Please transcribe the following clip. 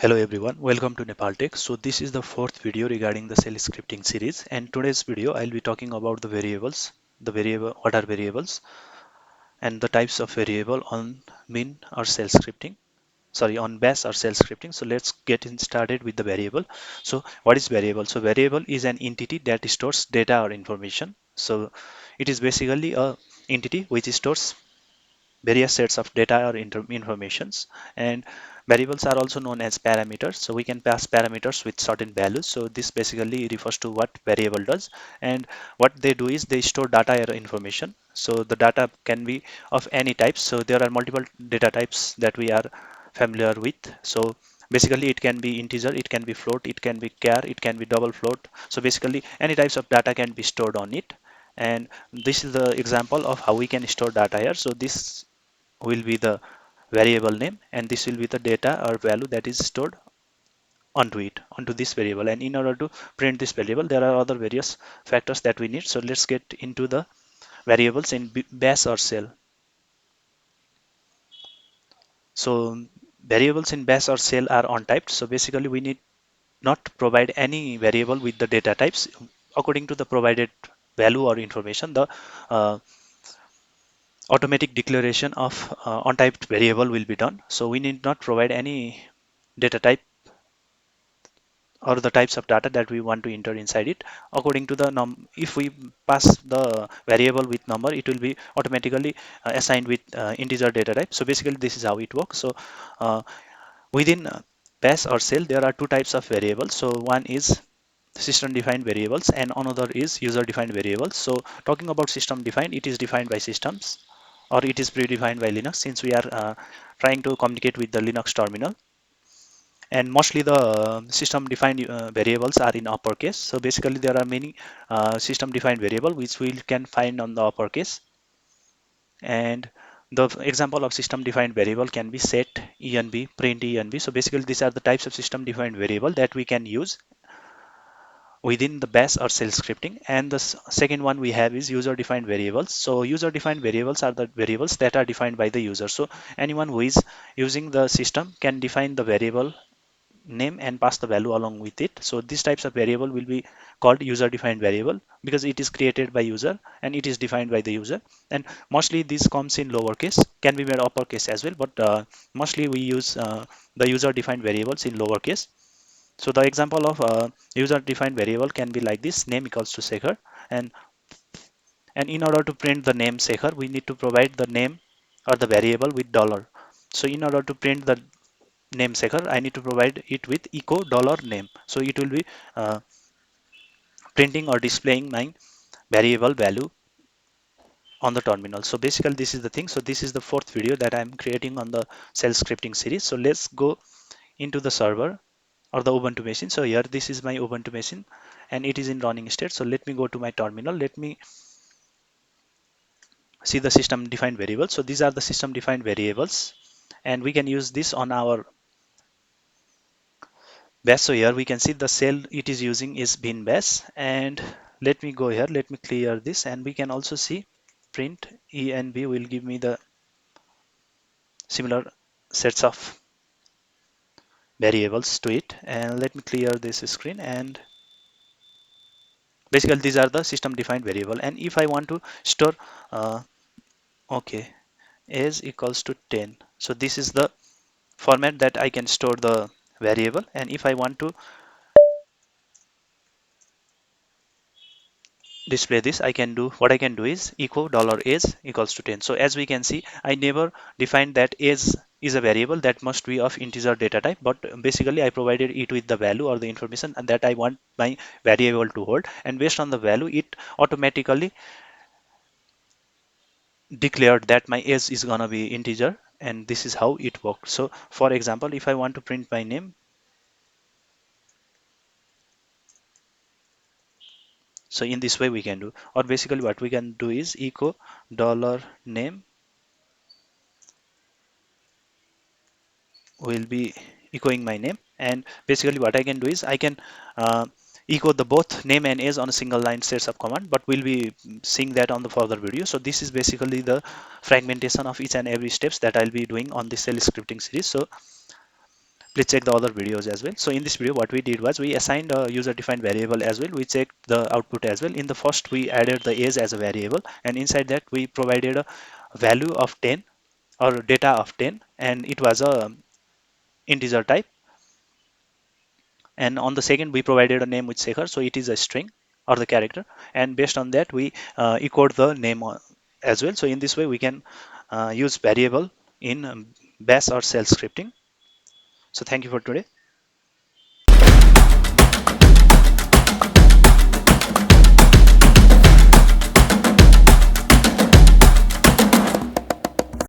Hello everyone, welcome to Nepal Tech. So this is the fourth video regarding the shell scripting series, and today's video I'll be talking about the variables, what are variables, and the types of variable on min or shell scripting. Sorry, on bash or shell scripting. So let's get in started with the variable. So what is variable? So variable is an entity that stores data or information. So it is basically a entity which stores various sets of data or informations, and variables are also known as parameters. So we can pass parameters with certain values. So this basically refers to what variable does, and what they do is they store data or information. So the data can be of any type. So there are multiple data types that we are familiar with. So basically it can be integer, it can be float, it can be char, it can be double float. So basically any types of data can be stored on it, and this is the example of how we can store data here. So this will be the variable name, and this will be the data or value that is stored onto this variable. And in order to print this variable, there are other various factors that we need. So let's get into the variables in bash or shell. So variables in bash or shell are untyped. So basically we need not provide any variable with the data types. According to the provided value or information, the uh, automatic declaration of untyped variable will be done. So we need not provide any data type or the types of data that we want to enter inside it. According to the if we pass the variable with number, it will be automatically assigned with integer data type. So basically this is how it works. So uh, within bash or shell, there are two types of variables. So one is system defined variables and another is user defined variables. So talking about system defined, it is defined by systems, or it is predefined by Linux, since we are trying to communicate with the Linux terminal. And mostly the system defined variables are in uppercase. So basically there are many system defined variable which we can find on the uppercase. And the example of system defined variable can be set env, print env. So basically these are the types of system defined variable that we can use within the bash or shell scripting. And the second one we have is user defined variables. So user defined variables are the variables that are defined by the user. So anyone who is using the system can define the variable name and pass the value along with it. So these types of variable will be called user defined variable because it is created by user and it is defined by the user. And mostly this comes in lowercase, can be made uppercase as well, but mostly we use the user defined variables in lowercase. So the example of user defined variable can be like this: name equals to Shekhar, and in order to print the name Shekhar, we need to provide the name or the variable with dollar. So in order to print the name Shekhar, I need to provide it with echo dollar name. So it will be uh, printing or displaying my variable value on the terminal. So basically this is the thing. So this is the fourth video that I'm creating on the shell scripting series. So let's go into the server or the Ubuntu machine. So here this is my Ubuntu machine and it is in running state. So let me go to my terminal. Let me see the system defined variables. So these are the system defined variables, and we can use this on our bash. So here we can see the shell it is using is bin bash. And let me go here, let me clear this, and we can also see print env will give me the similar sets of variables to it. And let me clear this screen, and basically these are the system defined variable. And if I want to store uh, okay, age equals to 10, so this is the format that I can store the variable. And if I want to display this, I can do what I can do is echo dollar age equals to 10. So as we can see, I never defined that age is a variable that must be of integer data type, but basically I provided it with the value or the information that I want my variable to hold, and based on the value it automatically declared that my age is gonna be integer, and this is how it works. So for example, if I want to print my name, so in this way we can do, or basically what we can do is echo dollar name will be echoing my name. And basically what I can do is I can uh, echo the both name and age on a single line sets of command, but we'll be seeing that on the further video. So this is basically the fragmentation of each and every steps that I'll be doing on the shell scripting series. So Please check the other videos as well. So in this video, what we did was we assigned a user defined variable as well. We checked the output as well. In the first, we added the age as a variable, and inside that we provided a value of 10 or data of 10, and it was a integer type. And on the second, we provided a name with Shekhar, so it is a string or the character, and based on that we echoed the name as well. So in this way we can use variable in bash or shell scripting. So thank you for today.